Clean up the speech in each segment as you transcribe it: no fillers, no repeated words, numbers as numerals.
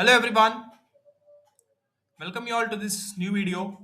Hello everyone, welcome you all to this new video.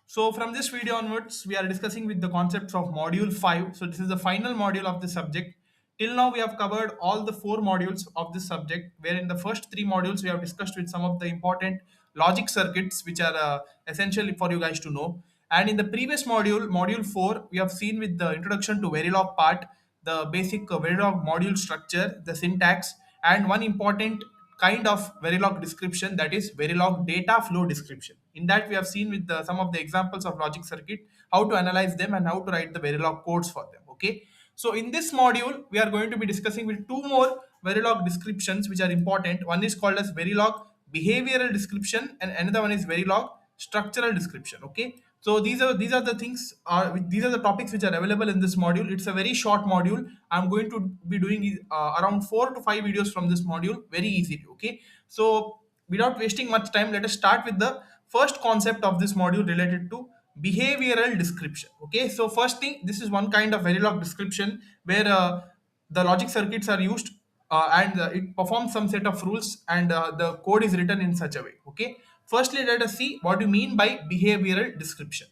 So from this video onwards, we are discussing with the concepts of module 5. So this is the final module of the subject. Till now we have covered all the four modules of this subject, where in the first three modules we have discussed with some of the important logic circuits which are essential for you guys to know. And in the previous module, module 4, we have seen with the introduction to Verilog part, the basic Verilog module structure, the syntax, and one important kind of Verilog description, that is Verilog data flow description. In that, we have seen with some of the examples of logic circuit how to analyze them and how to write the Verilog codes for them. Okay. So in this module, we are going to be discussing with two more Verilog descriptions which are important. One is called as Verilog behavioral description, and another one is Verilog structural description. Okay. So these are the things these are the topics which are available in this module. It's a very short module. I'm going to be doing around 4 to 5 videos from this module very easily. Okay. So without wasting much time, let us start with the first concept of this module related to behavioral description. Okay. So first thing, this is one kind of Verilog description where the logic circuits are used, and it performs some set of rules, and the code is written in such a way. Okay. Firstly, let us see what you mean by behavioral description.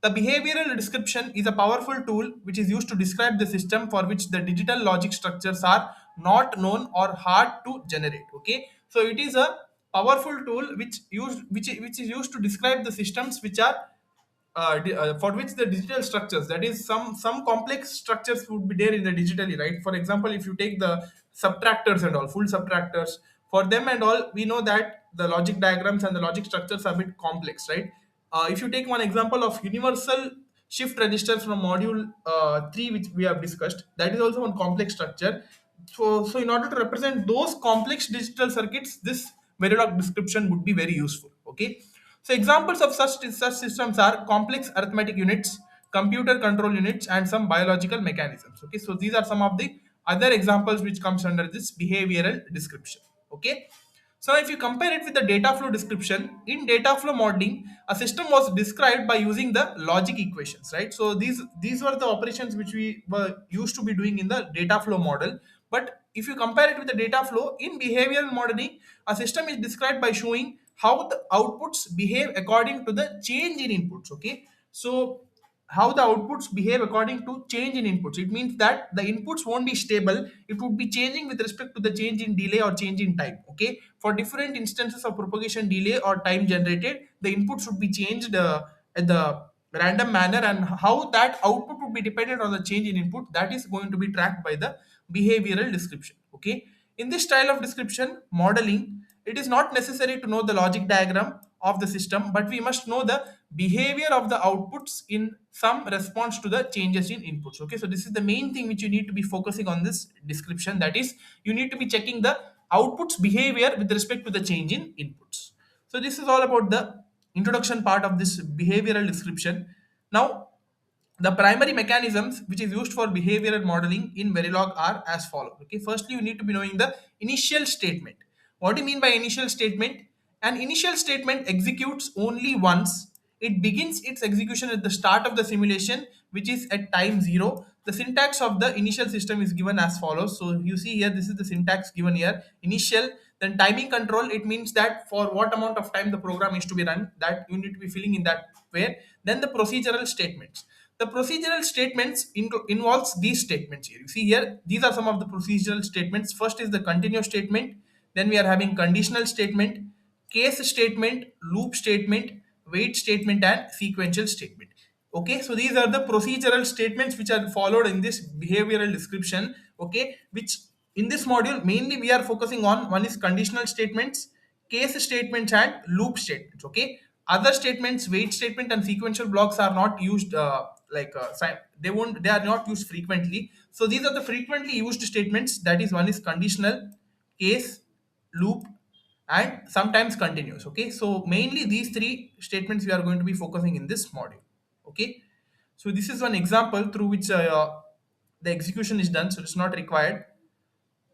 The behavioral description is a powerful tool which is used to describe the system for which the digital logic structures are not known or hard to generate. Okay, so it is a powerful tool which is used to describe the systems which are for which the digital structures, that is some complex structures would be there in the digitally, right? For example, if you take the subtractors and all full subtractors, for them and all, we know that the logic diagrams and the logic structures are a bit complex, right? If you take one example of universal shift registers from module 3 which we have discussed, that is also one complex structure. So in order to represent those complex digital circuits, this Verilog description would be very useful. Okay. So examples of such systems are complex arithmetic units, computer control units, and some biological mechanisms. Okay, so these are some of the other examples which comes under this behavioral description. Okay, so if you compare it with the data flow description, in data flow modeling, a system was described by using the logic equations, right? So these were the operations which we were used to be doing in the data flow model. But if you compare it with the data flow in behavioral modeling, a system is described by showing how the outputs behave according to the change in inputs. Okay, so how the outputs behave according to change in inputs, it means that the inputs won't be stable, it would be changing with respect to the change in delay or change in time. Okay, for different instances of propagation delay or time generated, the inputs would be changed at the random manner, and how that output would be dependent on the change in input, that is going to be tracked by the behavioral description. Okay, in this style of description modeling, it is not necessary to know the logic diagram of the system, but we must know the behavior of the outputs in some response to the changes in inputs. Okay, so this is the main thing which you need to be focusing on this description, that is you need to be checking the outputs behavior with respect to the change in inputs. So this is all about the introduction part of this behavioral description. Now, the primary mechanisms which is used for behavioral modeling in Verilog are as follows. Okay, firstly, you need to be knowing the initial statement. What do you mean by initial statement? An initial statement executes only once. It begins its execution at the start of the simulation, which is at time zero. The syntax of the initial system is given as follows. So you see here, this is the syntax given here. Initial, then timing control. It means that for what amount of time the program is to be run, that you need to be filling in that way. Then the procedural statements. The procedural statements involves these statements here. You see here, these are some of the procedural statements. First is the continuous statement. Then we are having conditional statement, case statement, loop statement, wait statement, and sequential statement. Okay, so these are the procedural statements which are followed in this behavioral description. Okay, which in this module mainly we are focusing on, one is conditional statements, case statements, and loop statements. Okay, other statements, wait statement and sequential blocks are not used they are not used frequently. So these are the frequently used statements, that is one is conditional, case, loop, and sometimes continuous. Okay, so mainly these three statements we are going to be focusing in this module. Okay, so this is one example through which the execution is done, so it's not required.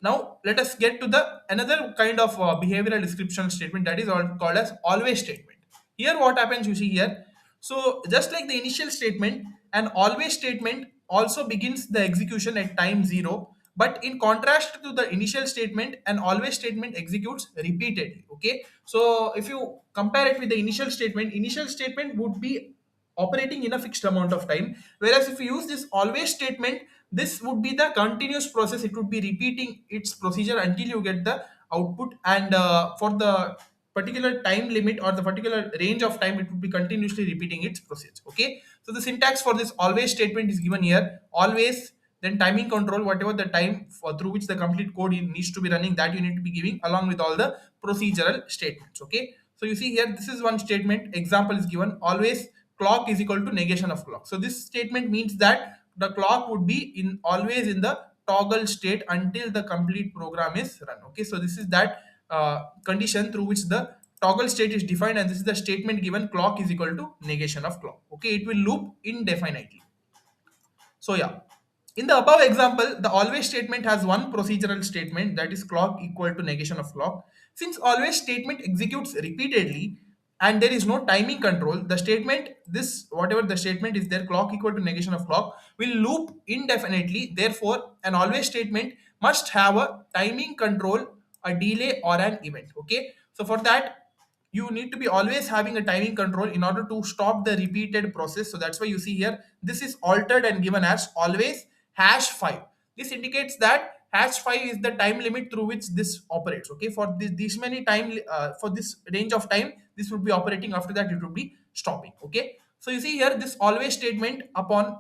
Now let us get to the another kind of behavioral description statement, that is called as always statement. Here what happens, you see here, so just like the initial statement, an always statement also begins the execution at time zero, but in contrast to the initial statement, an always statement executes repeatedly. Okay, so if you compare it with the initial statement would be operating in a fixed amount of time, whereas if you use this always statement, this would be the continuous process. It would be repeating its procedure until you get the output, and for the particular time limit or the particular range of time, it would be continuously repeating its procedure. Okay, so the syntax for this always statement is given here: always, then timing control, whatever the time through which the complete code needs to be running, that you need to be giving along with all the procedural statements. Okay, so you see here, this is one statement example is given: always clock is equal to negation of clock. So this statement means that the clock would be in always in the toggle state until the complete program is run. Okay, so this is that condition through which the toggle state is defined, and this is the statement given: clock is equal to negation of clock. Okay, it will loop indefinitely. So yeah, in the above example, the always statement has one procedural statement, that is clock equal to negation of clock. Since always statement executes repeatedly and there is no timing control, the statement, this whatever the statement is there, clock equal to negation of clock, will loop indefinitely. Therefore, an always statement must have a timing control, a delay, or an event. Okay, so for that you need to be always having a timing control in order to stop the repeated process. So that's why you see here, this is altered and given as always hash 5. This indicates that hash 5 is the time limit through which this operates. Okay, for this many time, for this range of time, this would be operating. After that it would be stopping. Okay, so you see here, this always statement upon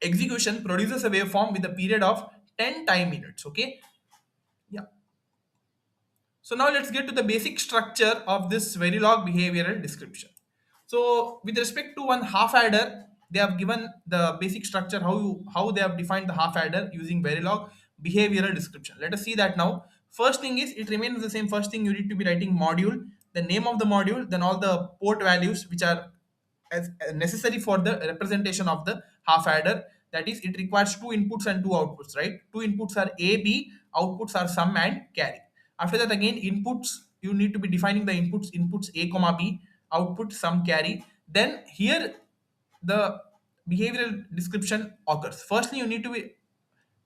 execution produces a waveform with a period of 10 time minutes. Okay, yeah. So now let's get to the basic structure of this Verilog behavioral description. So with respect to one half adder, they have given the basic structure, how they have defined the half adder using Verilog behavioral description. Let us see that now. First thing is, it remains the same. First thing, you need to be writing module, the name of the module, then all the port values which are as necessary for the representation of the half adder. That is, it requires two inputs and two outputs, right? Two inputs are a, b, outputs are sum and carry. After that, again, inputs, you need to be defining the inputs a comma b, output sum carry. Then here the behavioral description occurs. Firstly, you need to be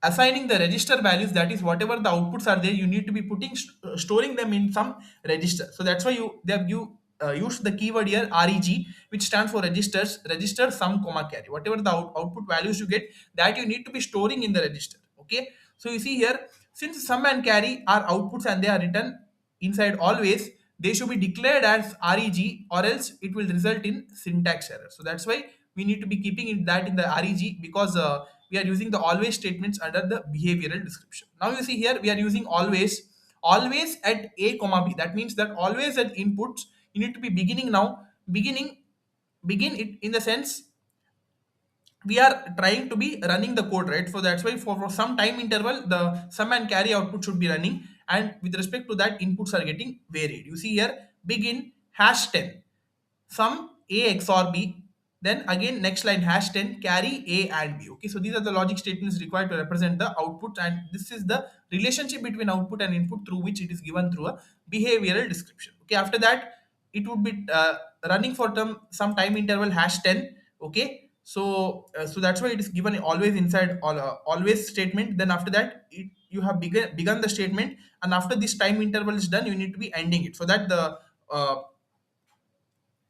assigning the register values, that is whatever the outputs are there, you need to be putting storing them in some register. So that's why they have used the keyword here reg, which stands for register sum comma carry. Whatever the output values you get, that you need to be storing in the register. Okay, so you see here, since sum and carry are outputs and they are written inside always, they should be declared as reg, or else it will result in syntax error. So that's why we need to be keeping that in the reg, because we are using the always statements under the behavioral description. Now you see here, we are using always at a comma b. That means that always at inputs, you need to be beginning now, begin it in the sense we are trying to be running the code, right? So that's why for some time interval, the sum and carry output should be running, and with respect to that, inputs are getting varied. You see here, begin hash 10, sum a XOR b, then again next line hash 10, carry a and b. Okay, so these are the logic statements required to represent the output, and this is the relationship between output and input through which it is given through a behavioral description. Okay, after that, it would be running for some time interval hash 10. Okay, so that's why it is given always inside always statement. Then after that, you have begun the statement, and after this time interval is done, you need to be ending it, so that the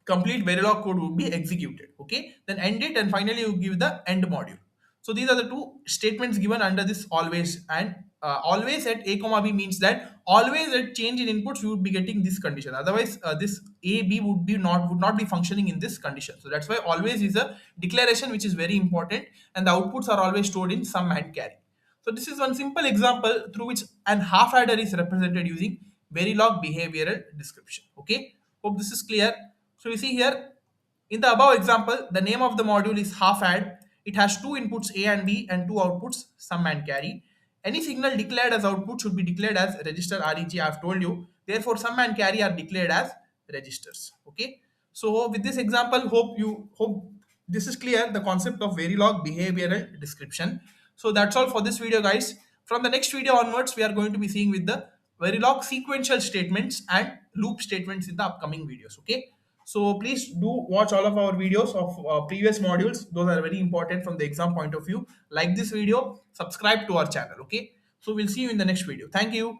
complete Verilog code would be executed. Okay, then end it, and finally you give the end module. So these are the two statements given under this always, and always at a comma b means that always at change in inputs you would be getting this condition. Otherwise, this a b would not be functioning in this condition. So that's why always is a declaration which is very important, and the outputs are always stored in sum and carry. So this is one simple example through which an half adder is represented using Verilog behavioral description. Okay, hope this is clear. So you see here, in the above example, the name of the module is half add. It has two inputs a and b and two outputs sum and carry. Any signal declared as output should be declared as register reg. I have told you. Therefore, sum and carry are declared as registers. Okay. So with this example, hope this is clear. The concept of Verilog behavioral description. So that's all for this video, guys. From the next video onwards, we are going to be seeing with the Verilog sequential statements and loop statements in the upcoming videos. Okay. So please do watch all of our videos of previous modules. Those are very important from the exam point of view. Like this video, subscribe to our channel. Okay, so we'll see you in the next video. Thank you.